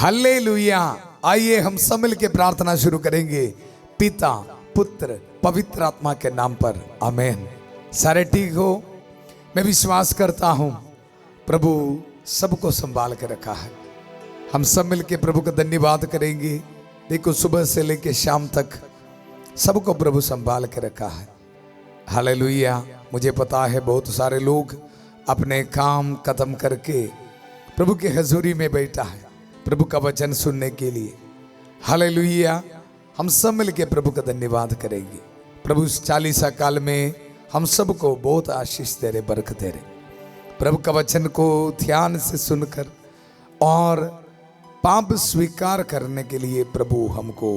Hallelujah. आइए हम सब मिल के प्रार्थना शुरू करेंगे पिता पुत्र पवित्र आत्मा के नाम पर, आमीन। सारे ठीक हो? मैं विश्वास करता हूं प्रभु सबको संभाल के रखा है। हम सब मिल के प्रभु का धन्यवाद करेंगे। देखो सुबह से लेके शाम तक सबको प्रभु संभाल के रखा है। हालेलुया। मुझे पता है बहुत सारे लोग अपने काम खत्म करके प्रभु के हजूरी में बैठा है प्रभु का वचन सुनने के लिए। हालेलुया। हम सब मिलके प्रभु का धन्यवाद करेंगे। प्रभु इस 40 काल में हम सबको बहुत आशीष दे रहे, बरकत दे रहे। प्रभु का वचन को ध्यान से सुनकर और पाप स्वीकार करने के लिए प्रभु हमको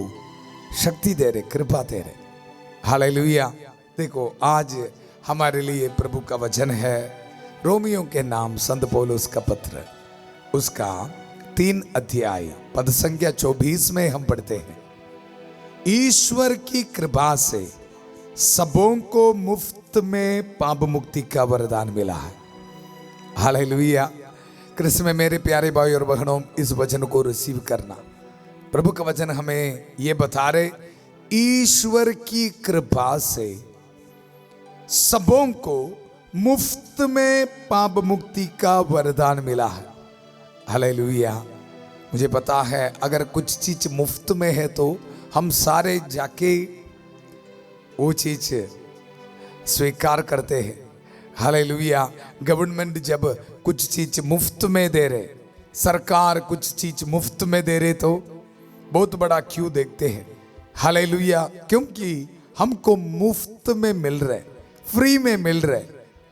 शक्ति दे रहे, कृपा दे रहे। हालेलुया। देखो आज हमारे लिए प्रभु का वचन है रोमियो के नाम संत पौलुस का पत्र, उसका 3 अध्याय पद संख्या 24 में हम पढ़ते हैं, ईश्वर की कृपा से सबों को मुफ्त में पाप मुक्ति का वरदान मिला है। हालेलुया। कृष्ण में मेरे प्यारे भाई और बहनों, इस वचन को रिसीव करना। प्रभु का वचन हमें ये बता रहे, ईश्वर की कृपा से सबों को मुफ्त में पाप मुक्ति का वरदान मिला है। हालेलुया। मुझे पता है अगर कुछ चीज मुफ्त में है तो हम सारे जाके वो चीज स्वीकार करते हैं। हालेलुया। गवर्नमेंट जब कुछ चीज मुफ्त में दे रहे, सरकार कुछ चीज मुफ्त में दे रहे तो बहुत बड़ा क्यों देखते हैं। हालेलुया। क्योंकि हमको मुफ्त में मिल रहे, फ्री में मिल रहे।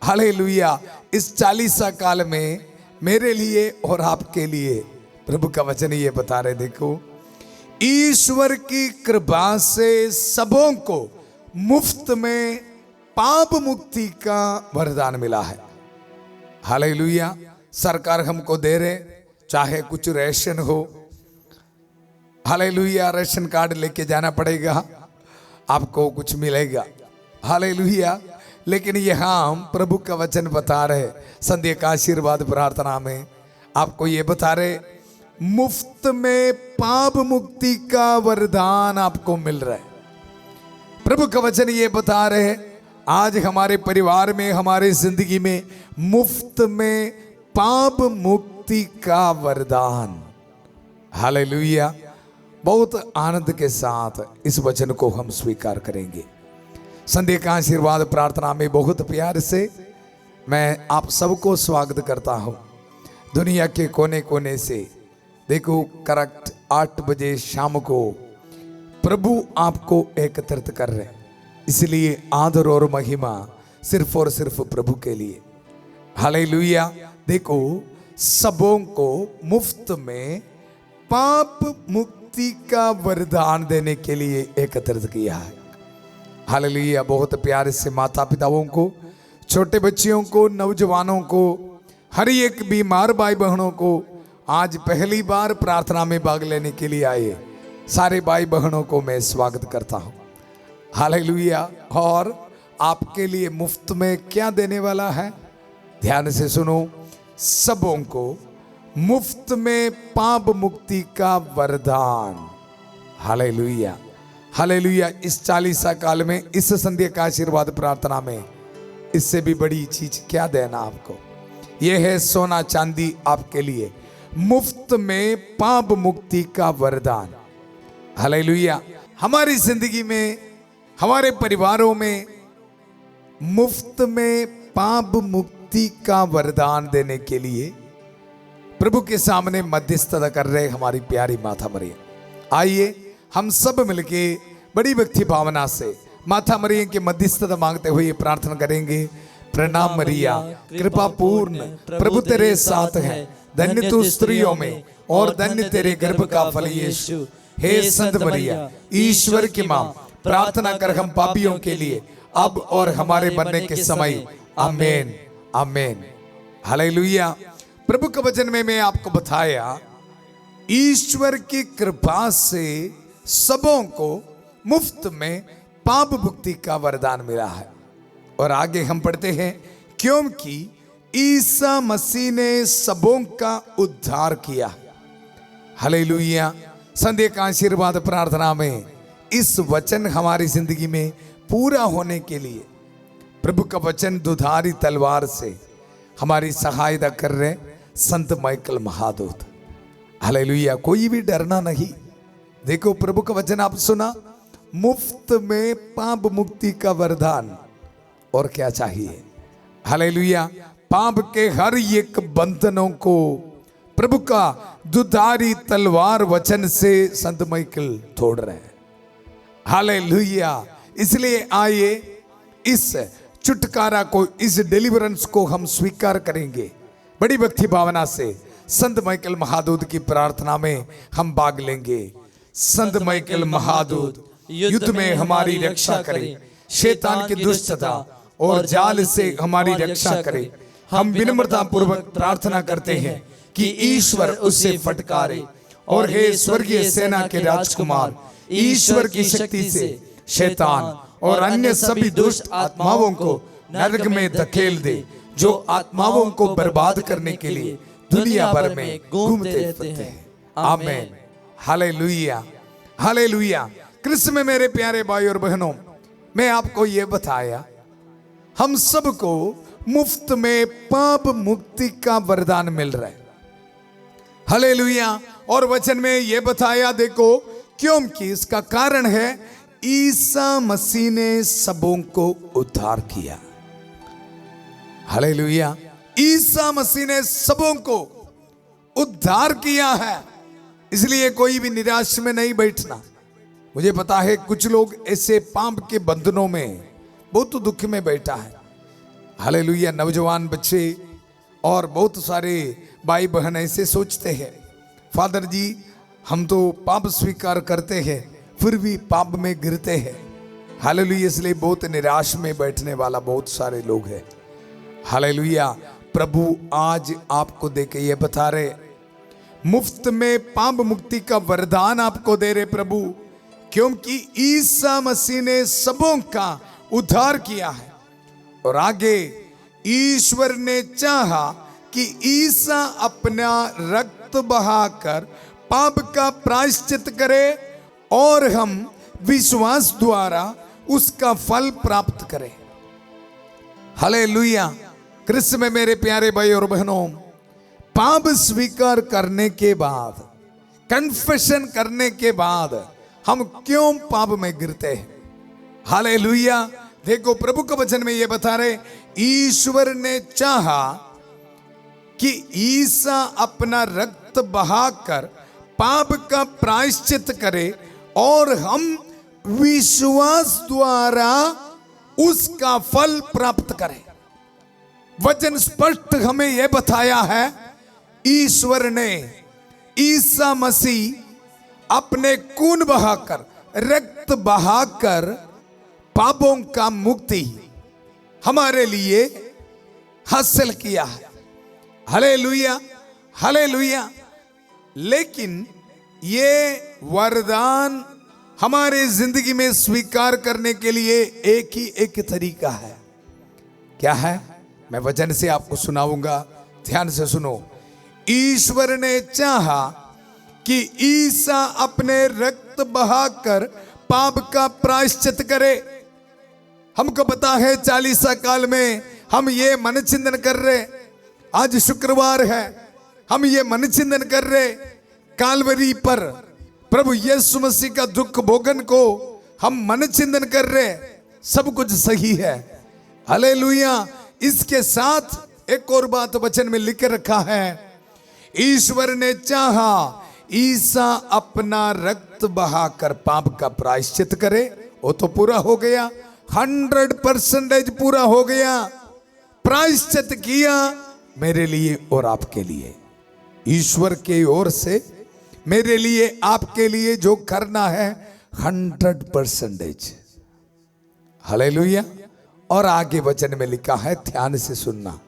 हालेलुया। इस 40 काल में मेरे लिए और आपके लिए प्रभु का वचन ये बता रहे, देखो ईश्वर की कृपा से सबों को मुफ्त में पाप मुक्ति का वरदान मिला है। हालेलुया। सरकार हमको दे रहे, चाहे कुछ रेशन हो। हालेलुया। रेशन कार्ड लेके जाना पड़ेगा, आपको कुछ मिलेगा। हालेलुया। लेकिन यहां हम प्रभु का वचन बता रहे, संध्या का आशीर्वाद प्रार्थना में आपको ये बता रहे, मुफ्त में पाप मुक्ति का वरदान आपको मिल रहा है। प्रभु का वचन ये बता रहे, आज हमारे परिवार में, हमारे जिंदगी में मुफ्त में पाप मुक्ति का वरदान। हालेलुया। बहुत आनंद के साथ इस वचन को हम स्वीकार करेंगे। संध्या का आशीर्वाद प्रार्थना में बहुत प्यार से मैं आप सबको स्वागत करता हूं। दुनिया के कोने कोने से देखो करेक्ट 8 बजे शाम को प्रभु आपको एकत्रित कर रहे, इसलिए आदर और महिमा सिर्फ और सिर्फ प्रभु के लिए। हालेलुया। देखो सबों को मुफ्त में पाप मुक्ति का वरदान देने के लिए एकत्रित किया है। हालेलुया। बहुत प्यार से माता पिताओं को, छोटे बच्चियों को, नौजवानों को, हर एक बीमार भाई बहनों को आज पहली बार प्रार्थना में भाग लेने के लिए आए सारे भाई बहनों को मैं स्वागत करता हूं। हालेलुया। और आपके लिए मुफ्त में क्या देने वाला है, ध्यान से सुनो, सबों को मुफ्त में पाप मुक्ति का वरदान। हालेलुया। हालेलुया। इस 40 काल में, इस संध्या का आशीर्वाद प्रार्थना में इससे भी बड़ी चीज क्या देना आपको, यह है सोना चांदी आपके लिए मुफ्त में पाप मुक्ति का वरदान। हालेलुया। हमारी जिंदगी में, हमारे परिवारों में मुफ्त में पाप मुक्ति का वरदान देने के लिए प्रभु के सामने मध्यस्थता कर रहे हमारी प्यारी माता मरियम। आइए हम सब मिलके बड़ी भक्ति भावना से माता मरियम के मध्यस्थता मांगते हुए प्रार्थना करेंगे। प्रणाम मरिया, कृपा पूर्ण प्रभु तेरे साथ है, धन्य तू स्त्रियों में और धन्य तेरे गर्भ का फल यीशु। हे संत मरिया, ईश्वर की मां, प्रार्थना कर हम पापियों के लिए अब और हमारे मरने के समय। आमीन, आमीन। हालेलुया। प्रभु के वचन में मैं आपको बताया, ईश्वर की कृपा से सबों को मुफ्त में पाप मुक्ति का वरदान मिला है। और आगे हम पढ़ते हैं, क्योंकि ईसा मसीह ने सबों का उद्धार किया। हालेलुया। संध्या का आशीर्वाद प्रार्थना में इस वचन हमारी जिंदगी में पूरा होने के लिए प्रभु का वचन दुधारी तलवार से हमारी सहायता कर रहे संत माइकल महादूत। हालेलुया। कोई भी डरना नहीं। देखो प्रभु का वचन आप सुना, मुफ्त में पाप मुक्ति का वरदान, और क्या चाहिए। हालेलुया। पाप के हर एक बंधनों को प्रभु का दुधारी तलवार वचन से संत माइकल तोड़ रहे हैं। हालेलुया। इसलिए आइए इस छुटकारा को, इस डिलीवरेंस को हम स्वीकार करेंगे। बड़ी भक्ति भावना से संत माइकल महादूत की प्रार्थना में हम भाग लेंगे। संत माइकल महादूत युद्ध में हमारी रक्षा करे, शैतान की दुष्टता और जाल से हमारी रक्षा करे। हम विनम्रता पूर्वक प्रार्थना करते हैं कि ईश्वर उससे फटकारे। और हे स्वर्गीय सेना के राजकुमार, ईश्वर की शक्ति से शैतान और अन्य सभी दुष्ट आत्माओं को नरक में धकेल दे, जो आत्माओं को बर्बाद करने के लिए दुनिया भर में घूमते फिरते हैं। आमीन। हालेलुया। हालेलुया। कृष्ण में मेरे प्यारे भाई और बहनों, मैं आपको यह बताया, हम सबको मुफ्त में पाप मुक्ति का वरदान मिल रहा है। हालेलुया। और वचन में यह बताया, देखो, क्योंकि इसका कारण है ईसा मसीह ने सबों को उद्धार किया। हालेलुया। ईसा मसीह ने सबों को उद्धार किया है, इसलिए कोई भी निराश में नहीं बैठना। मुझे पता है कुछ लोग ऐसे पाप के बंधनों में बहुत दुख में बैठा है। हालेलुया। नौजवान बच्चे और बहुत सारे भाई बहन ऐसे सोचते हैं, फादर जी हम तो पाप स्वीकार करते हैं फिर भी पाप में गिरते हैं। हालेलुया। इसलिए बहुत निराश में बैठने वाला बहुत सारे लोग हैं। हालेलुया। प्रभु आज आपको देके ये बता रहे, मुफ्त में पाप मुक्ति का वरदान आपको दे रहे प्रभु, क्योंकि ईसा मसीह ने सबों का उद्धार किया है। और आगे ईश्वर ने चाहा कि ईसा अपना रक्त बहाकर पाप का प्रायश्चित करे और हम विश्वास द्वारा उसका फल प्राप्त करें। हालेलुया। कृष्ण में मेरे प्यारे भाई और बहनों, पाप स्वीकार करने के बाद, कन्फेशन करने के बाद हम क्यों पाप में गिरते हैं। हालेलुया। देखो प्रभु के वचन में यह बता रहे, ईश्वर ने चाहा कि ईसा अपना रक्त बहाकर पाप का प्रायश्चित करे और हम विश्वास द्वारा उसका फल प्राप्त करें। वचन स्पष्ट हमें यह बताया है, ईश्वर ने ईसा मसीह अपने खून बहाकर, रक्त बहाकर पापों का मुक्ति हमारे लिए हासिल किया है। हालेलुया। हालेलुया। लेकिन ये वरदान हमारे जिंदगी में स्वीकार करने के लिए एक ही एक तरीका है। क्या है? मैं वचन से आपको सुनाऊंगा, ध्यान से सुनो। ईश्वर ने चाहा कि ईसा अपने रक्त बहाकर पाप का प्रायश्चित करे। हमको पता है 40 काल में हम ये मन चिंतन कर रहे, आज शुक्रवार है, हम ये मन चिंतन कर रहे, कालवरी पर प्रभु यीशु मसीह का दुख भोगन को हम मन चिंतन कर रहे। सब कुछ सही है। हालेलुया। इसके साथ एक और बात वचन में लिख रखा है, ईश्वर ने चाहा ईसा अपना रक्त बहाकर पाप का प्रायश्चित करे। वो तो पूरा हो गया, 100% पूरा हो गया। प्रायश्चित किया मेरे लिए और आपके लिए। ईश्वर के ओर से मेरे लिए आपके लिए जो करना है 100%। हालेलुया। और आगे वचन में लिखा है, ध्यान से सुनना,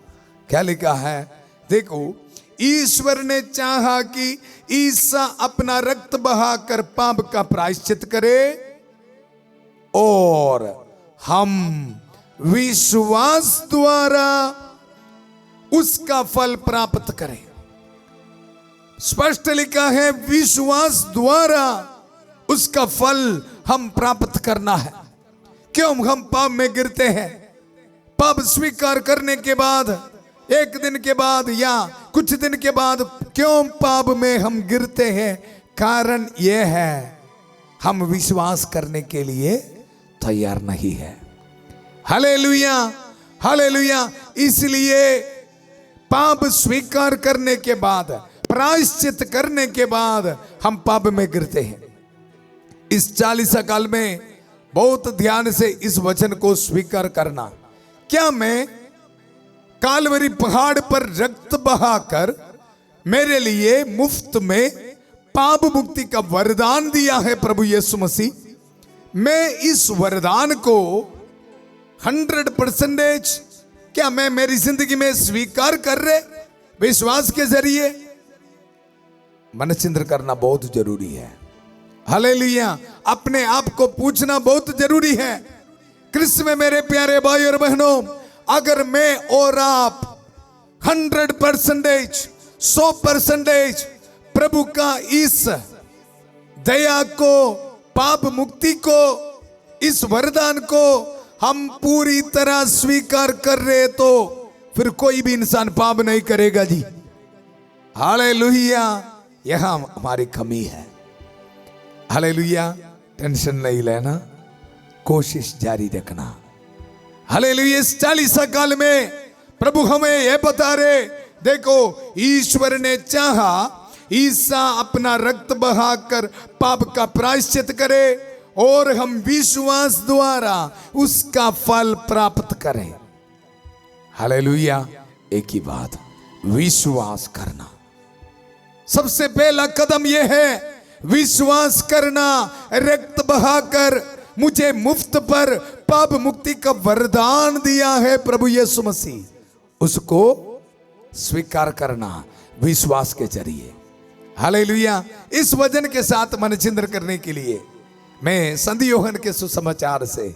क्या लिखा है? देखो, ईश्वर ने चाहा कि ईसा अपना रक्त बहाकर पाप का प्रायश्चित करे और हम विश्वास द्वारा उसका फल प्राप्त करें। स्पष्ट लिखा है, विश्वास द्वारा उसका फल हम प्राप्त करना है। क्यों हम पाप में गिरते हैं? पाप स्वीकार करने के बाद, एक दिन के बाद या कुछ दिन के बाद क्यों पाप में हम गिरते हैं? कारण यह है, हम विश्वास करने के लिए तैयार नहीं है। Hallelujah, hallelujah. इसलिए पाप स्वीकार करने के बाद, प्रायश्चित करने के बाद हम पाप में गिरते हैं। इस 40 काल में बहुत ध्यान से इस वचन को स्वीकार करना। क्या मैं कालवरी पहाड़ पर रक्त बहाकर मेरे लिए मुफ्त में पाप मुक्ति का वरदान दिया है प्रभु यीशु मसीह? मैं इस वरदान को 100% क्या मैं मेरी जिंदगी में स्वीकार कर रहे? विश्वास के जरिए मनचिंतन करना बहुत जरूरी है। हालेलुया। अपने आप को पूछना बहुत जरूरी है। कृष्ण में मेरे प्यारे भाई और बहनों, अगर मैं और आप 100%, 100% प्रभु का इस दया को, पाप मुक्ति को, इस वरदान को हम पूरी तरह स्वीकार कर रहे, तो फिर कोई भी इंसान पाप नहीं करेगा जी। हालेलुया। यहां हमारी कमी है। हालेलुया। टेंशन नहीं लेना, कोशिश जारी रखना। हालेलुया। इस 40 काल में प्रभु हमें यह बता रहे, देखो ईश्वर ने चाहा ईसा अपना रक्त बहाकर पाप का प्रायश्चित करे और हम विश्वास द्वारा उसका फल प्राप्त करें। हालेलुया। एक ही बात, विश्वास करना। सबसे पहला कदम यह है, विश्वास करना। रक्त बहाकर मुझे मुफ्त पर पाप मुक्ति का वरदान दिया है प्रभु यीशु मसीह, उसको स्वीकार करना विश्वास के जरिए। हालेलुया। इस वचन के साथ मन चिंतन करने के लिए मैं संत यूहन्ना के सुसमाचार से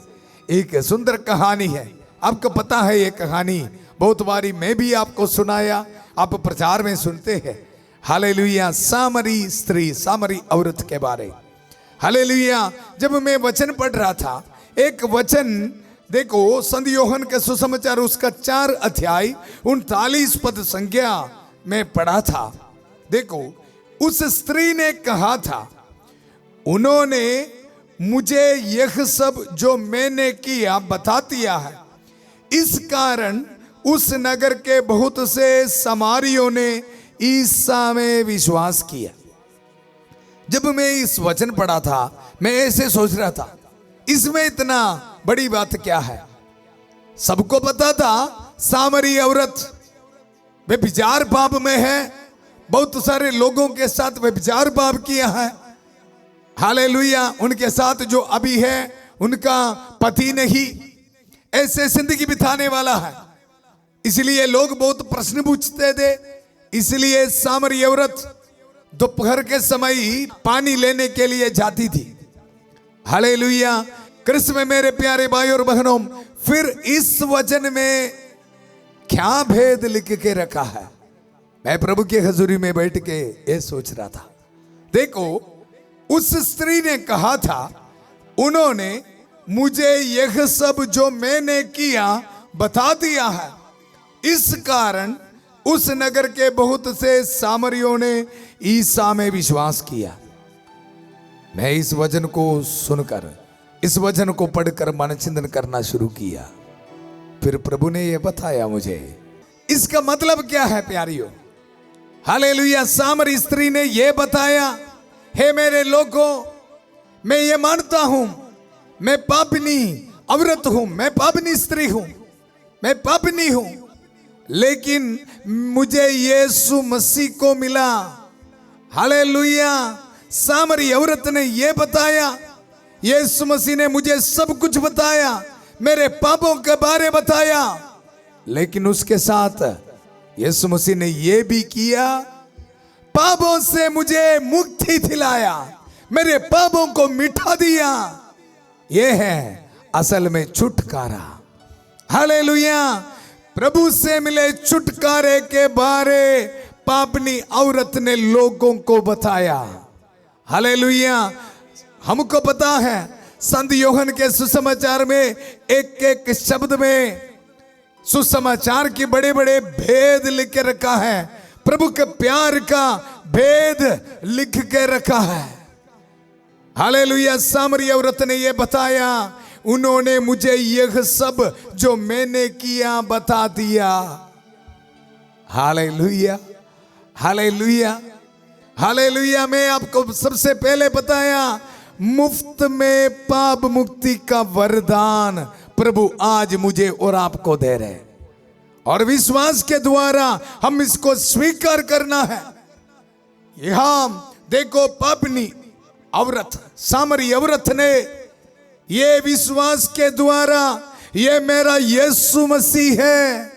एक सुंदर कहानी है। आपको पता है ये कहानी बहुत बारी मैं भी आपको सुनाया, आप प्रचार में सुनते हैं। हालेलुया। सामरी स्त्री, सामरी औरत के बारे। हालेलुया। जब मैं वचन पढ़ रहा था, एक वचन देखो संत यूहन्ना के सुसमाचार उसका 4 अध्याय 39 पद संख्या में पढ़ा था। देखो उस स्त्री ने कहा था, उन्होंने मुझे यह सब जो मैंने किया बता दिया है। इस कारण उस नगर के बहुत से सामरियों ने ईसा में विश्वास किया। जब मैं इस वचन पढ़ा था, मैं ऐसे सोच रहा था, इसमें इतना बड़ी बात क्या है? सबको पता था सामरी औरत व्यभिचार पाप में है, बहुत सारे लोगों के साथ व्यभिचार पाप किया है। हालेलुया। उनके साथ जो अभी है उनका पति नहीं, ऐसे जिंदगी बिताने वाला है। इसलिए लोग बहुत प्रश्न पूछते थे। इसलिए सामरी औरत दोपहर के समय ही पानी लेने के लिए जाती थी। हालेलुया। कृष्ण में मेरे प्यारे भाई और बहनों, फिर इस वचन में क्या भेद लिख के रखा है? मैं प्रभु की हजूरी में बैठ के ये सोच रहा था। देखो उस स्त्री ने कहा था, उन्होंने मुझे यह सब जो मैंने किया बता दिया है। इस कारण उस नगर के बहुत से सामरियों ने ईसा में विश्वास किया। मैं इस वचन को सुनकर, इस वचन को पढ़कर मन चिंतन करना शुरू किया। फिर प्रभु ने यह बताया मुझे, इसका मतलब क्या है प्यारियों? हालेलुया। सामरी स्त्री ने यह बताया, हे मेरे लोगों, मैं ये मानता हूं मैं पापनी औरत हूं, मैं पापनी स्त्री हूं, मैं पापनी हूं, लेकिन मुझे यीशु मसीह को मिला। हालेलुया। सामरी औरत ने यह बताया, यीशु मसीह ने मुझे सब कुछ बताया, मेरे पापों के बारे बताया, लेकिन उसके साथ यीशु मसीह ने यह भी किया, पापों से मुझे मुक्ति दिलाया, मेरे पापों को मिटा दिया। यह है असल में छुटकारा। हालेलुया। प्रभु से मिले छुटकारे के बारे पापनी औरत ने लोगों को बताया। हालेलुया। हमको पता है संत यूहन्ना के सुसमाचार में एक एक शब्द में सुसमाचार के बड़े बड़े भेद लिख के रखा है, प्रभु के प्यार का भेद लिख के रखा है। हालेलुया। सामरी औरत ने यह बताया, उन्होंने मुझे यह सब जो मैंने किया बता दिया। Hallelujah, hallelujah, hallelujah. मैं आपको सबसे पहले बताया, मुफ्त में पाप मुक्ति का वरदान प्रभु आज मुझे और आपको दे रहे, और विश्वास के द्वारा हम इसको स्वीकार करना है। यहां देखो, पापनी औरत, सामरी औरत ने ये विश्वास के द्वारा, ये मेरा यीशु मसीह है,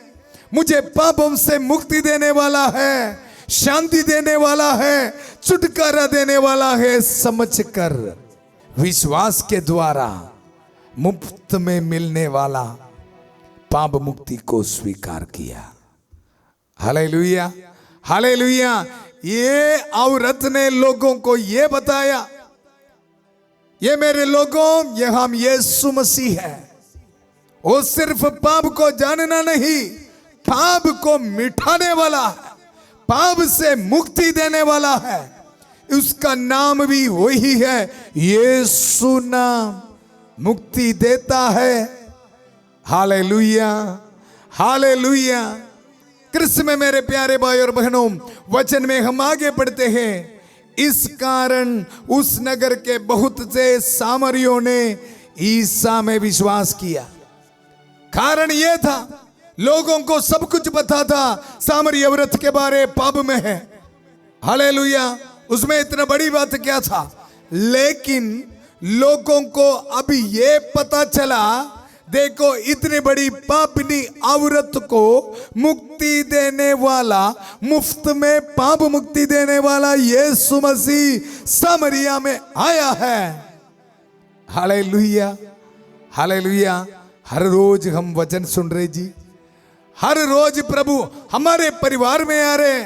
मुझे पापों से मुक्ति देने वाला है, शांति देने वाला है, छुटकारा देने वाला है, समझकर विश्वास के द्वारा मुफ्त में मिलने वाला पाप मुक्ति को स्वीकार किया। Hallelujah, hallelujah. ये औरत ने लोगों को ये बताया, ये मेरे लोगों, ये हम यीशु मसीह है। वो सिर्फ पाप को जानना नहीं, पाप को मिटाने वाला है, पाप से मुक्ति देने वाला है। उसका नाम भी वही है, यीशु नाम मुक्ति देता है। Hallelujah, hallelujah. कृष्ण में मेरे प्यारे भाई और बहनों, वचन में हम आगे बढ़ते हैं। इस कारण उस नगर के बहुत से सामरियों ने ईसा में विश्वास किया। कारण यह था, लोगों को सब कुछ पता था सामरी औरत के बारे पाप में है। हालेलुया। उसमें इतना बड़ी बात क्या था, लेकिन लोगों को अभी ये पता चला, देखो इतनी बड़ी पापनी औरत को मुक्ति देने वाला, मुफ्त में पाप मुक्ति देने वाला यीशु मसीह सामरिया में आया है। Hallelujah, hallelujah. हर रोज हम वचन सुन रहे जी, हर रोज प्रभु हमारे परिवार में आ रहे,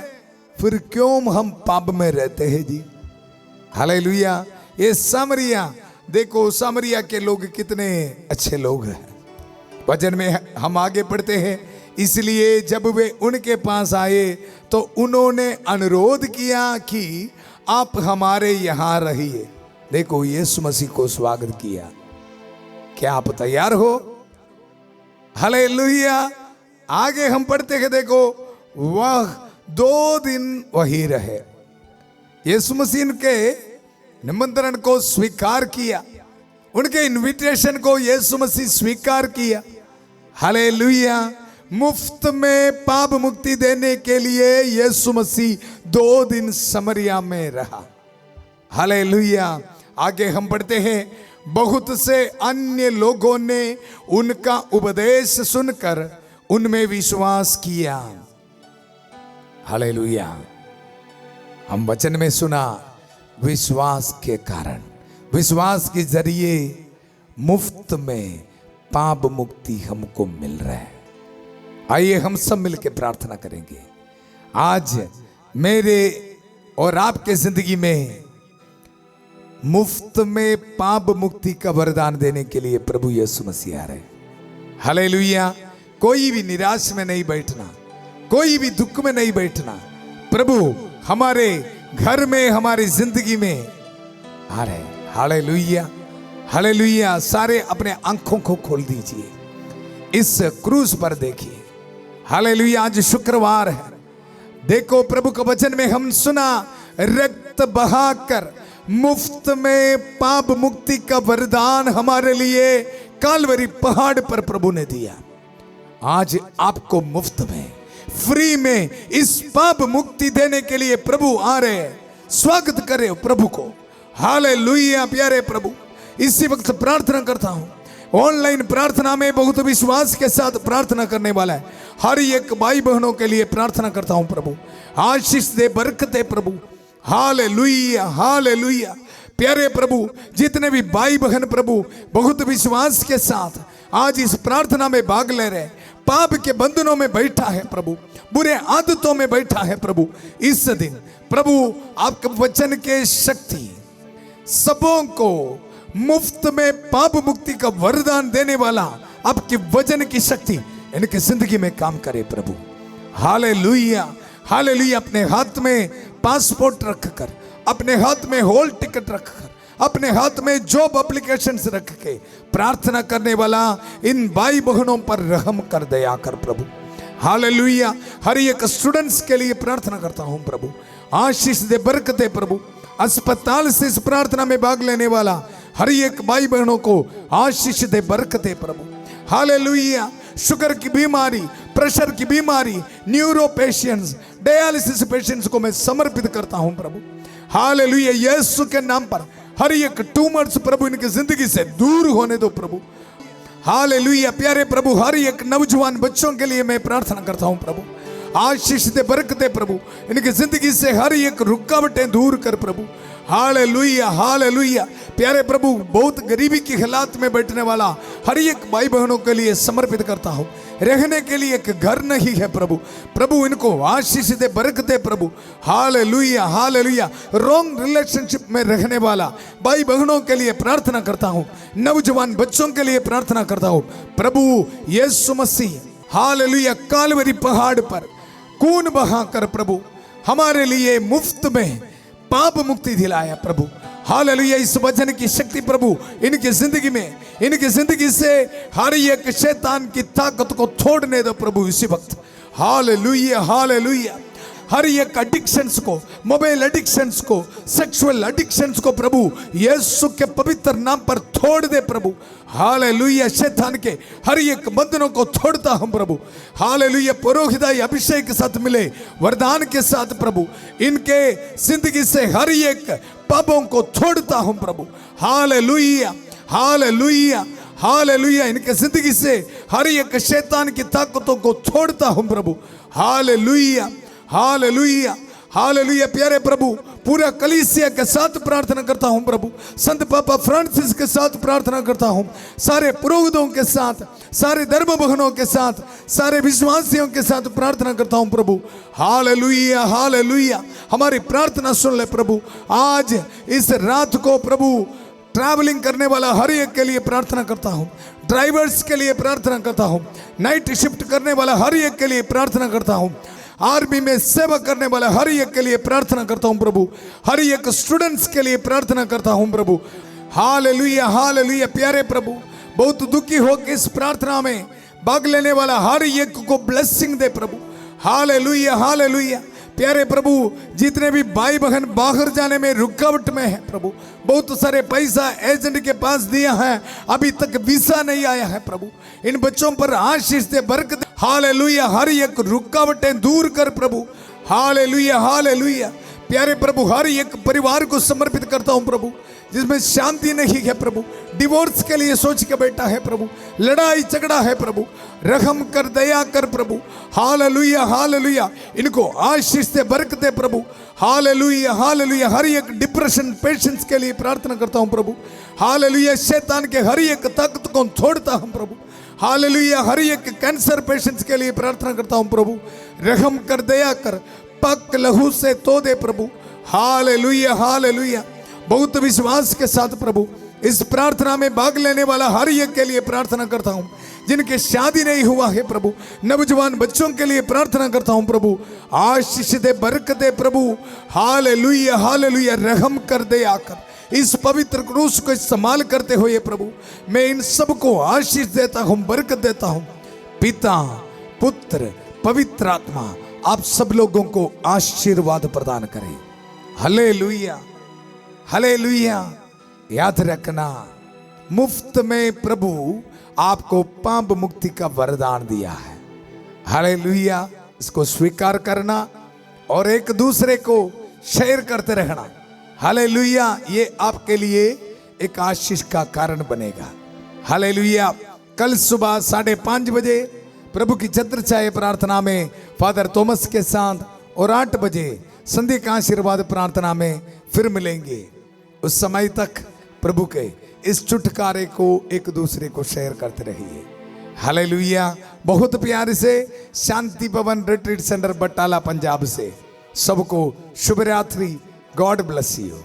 फिर क्यों हम पाप में रहते हैं जी। हालेलुया। ये सामरिया, देखो सामरिया के लोग कितने अच्छे लोग हैं। वचन में हम आगे पढ़ते हैं, इसलिए जब वे उनके पास आए तो उन्होंने अनुरोध किया कि आप हमारे यहाँ रहिए। देखो यीशु मसीह को स्वागत किया। क्या आप तैयार हो? हालेलुया। आगे हम पढ़ते हैं, देखो वह 2 दिन वही रहे। यीशु मसीह के निमंत्रण को स्वीकार किया, उनके इनविटेशन को यीशु मसीह स्वीकार किया। हालेलुया। मुफ्त में पाप मुक्ति देने के लिए यीशु मसीह 2 दिन समरिया में रहा। हालेलुया। आगे हम पढ़ते हैं, बहुत से अन्य लोगों ने उनका उपदेश सुनकर उनमें विश्वास किया। हालेलुया। हम वचन में सुना, विश्वास के कारण, विश्वास के जरिए मुफ्त में पाप मुक्ति हमको मिल रहा है। आइए हम सब मिलकर प्रार्थना करेंगे। आज मेरे और आपके जिंदगी में मुफ्त में पाप मुक्ति का वरदान देने के लिए प्रभु यीशु मसीह आ रहे। हालेलुया। कोई भी निराश में नहीं बैठना, कोई भी दुख में नहीं बैठना। प्रभु हमारे घर में, हमारी जिंदगी में आ रहे। Hallelujah, hallelujah. सारे अपने आंखों को खोल दीजिए, इस क्रूस पर देखिए। हालेलुया। आज शुक्रवार है। देखो प्रभु के वचन में हम सुना, रक्त बहाकर मुफ्त में पाप मुक्ति का वरदान हमारे लिए कालवरी पहाड़ पर प्रभु ने दिया। आज आपको मुफ्त में, फ्री में इस पाप मुक्ति देने के लिए प्रभु आ रहे हैं। स्वागत करें प्रभु को। हालेलुया। प्यारे प्रभु, इसी वक्त प्रार्थना करता हूं, ऑनलाइन प्रार्थना में बहुत विश्वास के साथ प्रार्थना करने वाला है हर एक भाई बहनों के लिए प्रार्थना करता हूं प्रभु, आशीष दे, बरकत दे प्रभु। Hallelujah, hallelujah. प्यारे प्रभु, जितने भी भाई बहन प्रभु बहुत विश्वास के साथ आज इस प्रार्थना में भाग ले रहे, पाप के बंधनों में बैठा है प्रभु, बुरे आदतों में बैठा है प्रभु, इस दिन प्रभु आपके वचन के शक्ति सबों को मुफ्त में पाप मुक्ति का वरदान देने वाला आपके वचन की शक्ति इनकी जिंदगी में काम करे प्रभु। Hallelujah, hallelujah. अपने हाथ में पासपोर्ट रखकर, अपने हाथ में हॉल टिकट रखकर, अपने हाथ में जॉब एप्लीकेशंस रख के प्रार्थना करने वाला इन भाई बहनों पर रहम कर दया कर प्रभु। हालेलुया। हर एक स्टूडेंट्स के लिए प्रार्थना करता हूं प्रभु, आशीष दे, बरकत दे प्रभु। अस्पताल से इस प्रार्थना में भाग लेने वाला हर एक भाई बहनों को आशीष दे, बरकत दे प्रभु। हालेलुया। शुगर की बीमारी, प्रेशर की बीमारी, न्यूरो पेशेंट्स, डायलिसिस पेशेंट्स को मैं समर्पित करता हूं प्रभु। हालेलुया। यीशु के नाम पर हर एक ट्यूमर्स प्रभु इनकी जिंदगी से दूर होने दो प्रभु। हालेलुया। प्यारे प्रभु, हर एक नौजवान बच्चों के लिए मैं प्रार्थना करता हूं प्रभु, आशीष दे, बरकत दे प्रभु। इनकी जिंदगी से हर एक रुकावटें दूर कर प्रभु। Hallelujah, hallelujah. प्यारे प्रभु, बहुत गरीबी की हालात में बैठने वाला हर एक भाई बहनों के लिए समर्पित करता हूं। रहने के लिए एक घर नहीं है प्रभु, प्रभु इनको आशीष दे, बरकत दे प्रभु। Hallelujah, hallelujah. रॉन्ग रिलेशनशिप में रहने वाला भाई बहनों के लिए प्रार्थना करता हूं, नौजवान बच्चों के लिए प्रार्थना करता हूं प्रभु। यीशु मसीह, हालेलुया, कालवरी पहाड़ पर खून बहाकर प्रभु हमारे लिए मुफ्त में पाप मुक्ति दिलाया प्रभु। हालेलुया। इस वचन की शक्ति प्रभु इनकी जिंदगी में, इनकी जिंदगी से हर एक शैतान की ताकत को तोड़ने दो प्रभु इसी वक्त। Hallelujah, hallelujah. हर एक एडिक्शंस को, मोबाइल एडिक्शंस को, सेक्सुअल एडिक्शंस को प्रभु यीशु के पवित्र नाम पर तोड़ दे प्रभु। हालेलुया। शैतान के हर एक बंधनों को तोड़ता हूं प्रभु। हालेलुया। पुरोहिताई अभिषेक के साथ मिले वरदान के साथ प्रभु इनके जिंदगी से हर एक पापों को तोड़ता हूं प्रभु। Hallelujah, hallelujah, hallelujah. इनके जिंदगी से हर एक शैतान की ताकतों को तोड़ता हूं प्रभु। Hallelujah, hallelujah, hallelujah. प्यारे प्रभु, पूरा कलीसिया के साथ प्रार्थना करता हूं प्रभु, संत पापा फ्रांसिस के साथ प्रार्थना करता हूं, सारे पुरोहितों के साथ, सारे धर्म बहनों के साथ, सारे विश्वासियों के साथ प्रार्थना करता हूं प्रभु। Hallelujah, hallelujah. हमारी प्रार्थना सुन ले प्रभु। आज इस रात को प्रभु ट्रैवलिंग करने वाला हर एक के लिए प्रार्थना करता हूं, ड्राइवर्स के लिए प्रार्थना करता हूं, नाइट शिफ्ट करने वाला हर एक के लिए प्रार्थना करता हूं, आर्मी में सेवा करने वाला हर एक के लिए प्रार्थना करता हूं प्रभु, हर एक स्टूडेंट्स के लिए प्रार्थना करता हूं प्रभु। Hallelujah, hallelujah. प्यारे प्रभु, बहुत दुखी होकर इस प्रार्थना में भाग लेने वाला हर एक को ब्लेसिंग दे प्रभु। Hallelujah, hallelujah. प्यारे प्रभु, जितने भी भाई बहन बाहर जाने में रुकावट में है प्रभु, बहुत सारे पैसा एजेंट के पास दिया है, अभी तक वीसा नहीं आया है प्रभु, इन बच्चों पर आशीष दे, बरकत। हालेलुया। हर एक रुकावटें दूर कर प्रभु। Hallelujah, hallelujah. प्यारे प्रभु, हर एक परिवार को समर्पित करता हूं प्रभु जिसमें शांति नहीं है प्रभु, डिवोर्स के लिए सोच के बैठा है प्रभु, लड़ाई झगड़ा है प्रभु, रहम कर, दया कर प्रभु। Hallelujah, hallelujah. इनको आशीष दे, बरकत दे प्रभु। Hallelujah, hallelujah. हर एक डिप्रेशन पेशेंट्स के लिए प्रार्थना करता हूं प्रभु। हालेलुया। शैतान के हर एक ताकत को तोड़ता हूं प्रभु। हालेलुया। हर एक कैंसर पेशेंट्स के लिए प्रार्थना करता हूं प्रभु, रहम कर, दया कर, पक लहू से तो दे प्रभु। Hallelujah, hallelujah. बहुत विश्वास के साथ प्रभु इस प्रार्थना में भाग लेने वाला हर एक के लिए प्रार्थना करता हूं, जिनके शादी नहीं हुआ है प्रभु, नौजवान बच्चों के लिए प्रार्थना करता हूं प्रभु, आशीष दे, बरकत दे प्रभु। Hallelujah, hallelujah. रहम कर, दे आकर इस पवित्र क्रूस को इस्तेमाल करते हुए प्रभु मैं इन सबको आशीष देता हूं, बरकत देता हूं। पिता, पुत्र, पवित्र आत्मा आप सब लोगों को आशीर्वाद प्रदान करें। Hallelujah, hallelujah. याद रखना, मुफ्त में प्रभु आपको पाप मुक्ति का वरदान दिया है। हालेलुया। इसको स्वीकार करना और एक दूसरे को शेयर करते रहना। हालेलुया। ये आपके लिए एक आशीष का कारण बनेगा। हालेलुया। कल सुबह 5:30 बजे प्रभु की छत्र छाया प्रार्थना में फादर थॉमस के साथ और 8 बजे संध्या का आशीर्वाद प्रार्थना में फिर मिलेंगे। उस समय तक प्रभु के इस छुटकारे को एक दूसरे को शेयर करते रहिए। हालेलुया। बहुत प्यार से शांति भवन रिट्रीट सेंटर बटाला पंजाब से सबको शुभ रात्रि। God bless you.